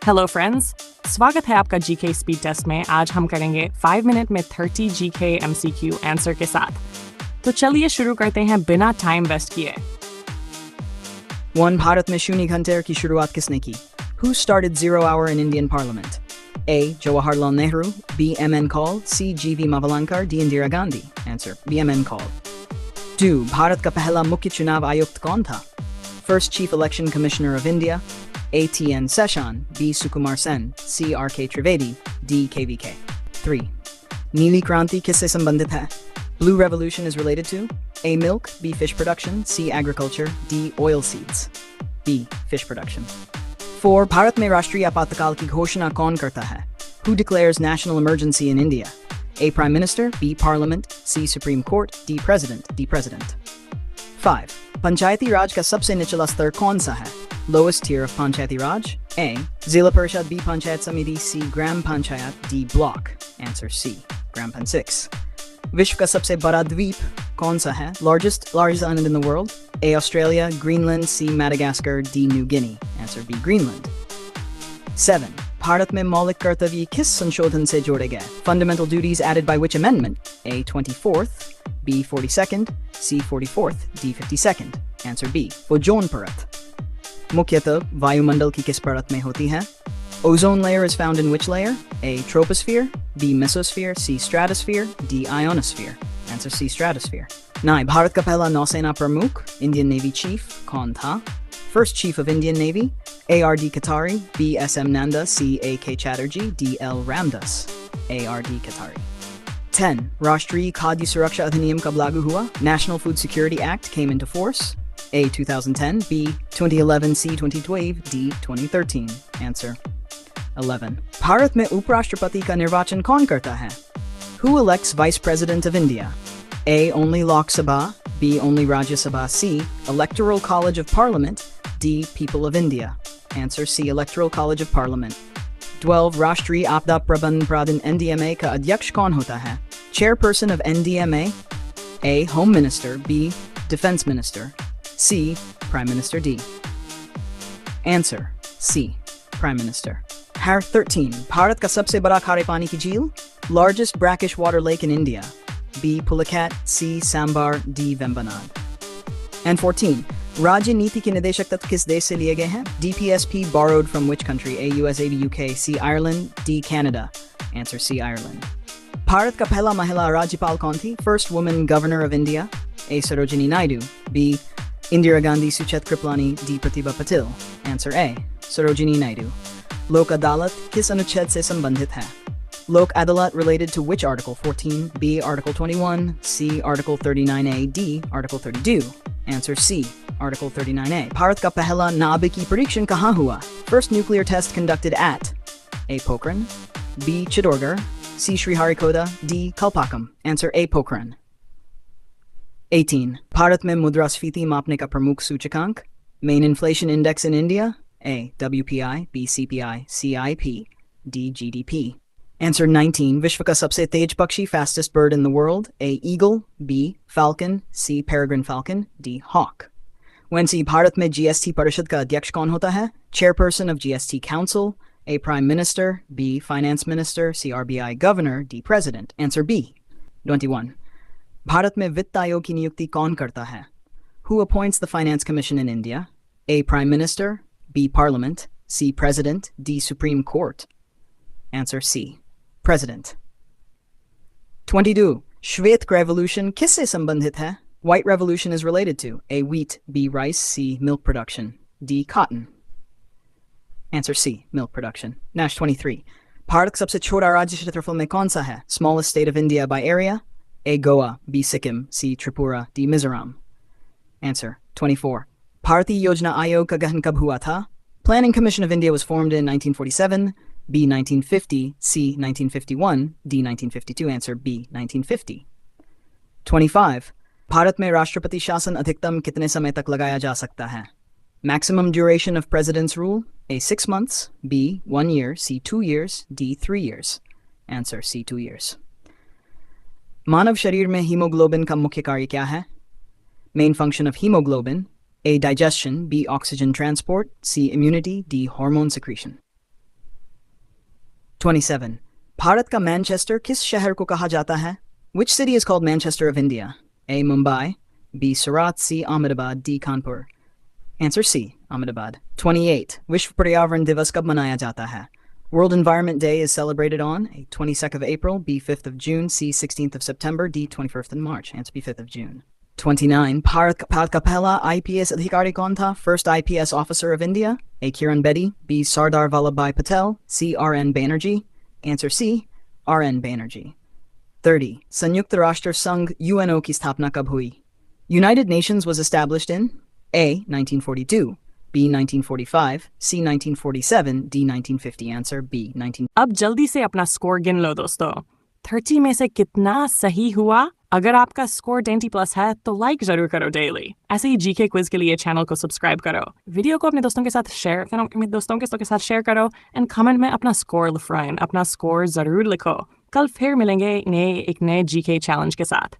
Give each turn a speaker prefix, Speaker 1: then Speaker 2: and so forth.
Speaker 1: Hello friends, स्वागत है आपका जीके स्पीड टेस्ट में। आज हम करेंगे 5 मिनट में 30 जीके एमसीक्यू आंसर के साथ। तो चलिए शुरू करते हैं बिना टाइम वेस्ट किए।
Speaker 2: 1. भारत में शून्य घंटे की शुरुआत किसने की? Who started 0 hour in Indian Parliament? A. Jawaharlal Nehru, B. M.N. Kaul, C. G.V. Mavalankar, D. Indira Gandhi. Answer: B. M.N. Kaul. 2. Bharat का पहला मुख्य चुनाव आयुक्त कौन था? First Chief Election Commissioner of India, A. T.N. Seshan, B. Sukumar Sen, C. R.K. Trivedi, D. K.V.K. 3. नीली क्रांति किससे संबंधित है? Blue Revolution is related to A. Milk, B. Fish production, C. Agriculture, D. Oil seeds. B. Fish production. 4. Bharat में राष्ट्रीय आपातकाल की घोषणा कौन करता है? Who declares national emergency in India? A. Prime Minister, B. Parliament, C. Supreme Court, D. President, D. President. 5. पंचायती राज का सबसे निचला स्तर कौन सा है? Lowest tier of Panchayati Raj? A. Zila Parishad, B. Panchayat Samiti, C. Gram Panchayat, D. Block. Answer C. Gram Pan 6. विश्व का सबसे बड़ा द्वीप कौन सा है? Largest island in the world? A. Australia, Greenland, C. Madagascar, D. New Guinea. Answer B. Greenland. 7. Bharat में मौलिक कर्तव्य किस संशोधन से जोड़े गए? Fundamental duties added by which amendment? A. 24th, B. 42nd, C. 44th, D. 52nd. Answer B. वो zone परत। मुख्यतः वायुमंडल की किस परत में होती है? Ozone layer is found in which layer? A. Troposphere, B. Mesosphere, C. Stratosphere, D. Ionosphere. Answer C. Stratosphere. 9. Bharat का पहला नौसेना प्रमुख Indian Navy Chief कौन था? First Chief of Indian Navy, A. R. D. Katari, B. S. M. Nanda, C. A. K. Chatterjee, D. L. Ramdas. A. R. D. Katari. 10. राष्ट्रीय खाद्य सुरक्षा अधिनियम कब लागू हुआ? National Food Security Act came into force. A. 2010, B. 2011, C. 2012, D. 2013. Answer 11. Bharat में उपराष्ट्रपति का निर्वाचन कौन करता है? Who elects Vice President of India? A. Only Lok Sabha, B. Only Rajya Sabha, C. Electoral College of Parliament, D. People of India. Answer C. Electoral College of Parliament. 12. राष्ट्रीय आपदा प्रबंधन प्राधिकरण NDMA का अध्यक्ष कौन होता है? Chairperson of NDMA, A. Home Minister, B. Defense Minister, C. Prime Minister, D. Answer C. Prime Minister. 13. Bharat का सबसे बड़ा खारे पानी की झील? Largest brackish water lake in India. B. Pulicat, C. Sambar, D. Vembanad. And 14. राज्य नीति के निदेशक तत्व किस देश से लिए गए हैं? DPSP borrowed from which country? A. USA, B. UK, C. Ireland, D. Canada. Answer C. Ireland. Bharat का पहला महिला राज्यपाल कौन थी? First woman governor of India. A. Sarojini Naidu, B. Indira Gandhi, Suchet Kriplani, D. Pratibha Patil. Answer A. Sarojini Naidu. लोक अदालत किस अनुच्छेद से संबंधित है? लोक अदालत related to which article? 14, B. Article 21, C. Article 39A, D. Article 32. Answer C. Article 39A. Bharat का पहला नाभिकीय परीक्षण कहाँ हुआ? First nuclear test conducted at A. Pokhran, B. Chittorgarh, C. Sriharikota, D. Kalpakkam. Answer A. Pokhran. 18. Bharat में मुद्रास्फीति मापने का प्रमुख सूचकांक? Main inflation index in India? A. WPI, B. CPI, C. IP, D. GDP. Answer 19. विश्व का सबसे तेज पक्षी fastest bird in the world? A. Eagle, B. Falcon, C. Peregrine falcon, D. Hawk. वैसे भारत में GST परिषद का अध्यक्ष कौन होता है? Chairperson of GST Council, A. Prime Minister, B. Finance Minister, C. RBI Governor, D. President. Answer B. 21. Bharat में वित्त आयोग की नियुक्ति कौन करता है? Who appoints the Finance Commission in India? A. Prime Minister, B. Parliament, C. President, D. Supreme Court. Answer C. President. 22. श्वेत revolution किससे संबंधित है? White revolution is related to A. Wheat, B. Rice, C. Milk production, D. Cotton. Answer C. Milk production. Nash 23. Bharat का सबसे छोटा राज्य क्षेत्रफल में कौन सा है? Smallest state of India by area? A. Goa, B. Sikkim, C. Tripura, D. Mizoram. Answer 24. भारतीय योजना आयोग का गठन कब हुआ था? Planning Commission of India was formed in 1947, B. 1950, C. 1951, D. 1952. Answer B. 1950. 25. Bharat में राष्ट्रपति शासन अधिकतम कितने समय तक लगाया जा सकता है? Maximum duration of President's rule? A. 6 months, B. 1 year, C. 2 years, D. 3 years. Answer C. 2 years. मानव शरीर में हीमोग्लोबिन का मुख्य कार्य क्या है? Main function of hemoglobin: A. Digestion, B. Oxygen transport, C. Immunity, D. Hormone secretion. 27. Bharat का Manchester किस शहर को कहा जाता है? Which city is called Manchester of India? A. Mumbai, B. Surat, C. Ahmedabad, D. Kanpur. Answer C. Ahmedabad. 28. विश्व पर्यावरण दिवस कब मनाया जाता है? World Environment Day is celebrated on A. 22nd of April, B. 5th of June, C. 16th of September, D. 21st of March. Answer B. 5th of June. 29. Bharat का पहला IPS अधिकारी कौन था? First IPS officer of India? A. Kiran Bedi, B. Sardar Vallabhbhai Patel, C. R.N. Banerjee. Answer C. R.N. Banerjee. 30. संयुक्त राष्ट्र संघ UNO की स्थापना कब हुई? United Nations was established in A. 1942, B. 1945, C. 1947, D. 1950. Answer B. 19.
Speaker 1: अब जल्दी से अपना स्कोर गिन लो दोस्तों। 30 में से कितना सही हुआ? अगर आपका स्कोर 20+ है तो लाइक जरूर करो डेली। ऐसे ही जीके क्विज के लिए चैनल को सब्सक्राइब करो, वीडियो को अपने दोस्तों के साथ शेयर करो, एंड कमेंट में अपना स्कोर लिखवाएं, अपना स्कोर जरूर लिखो। कल फिर मिलेंगे एक नए जीके चैलेंज के साथ।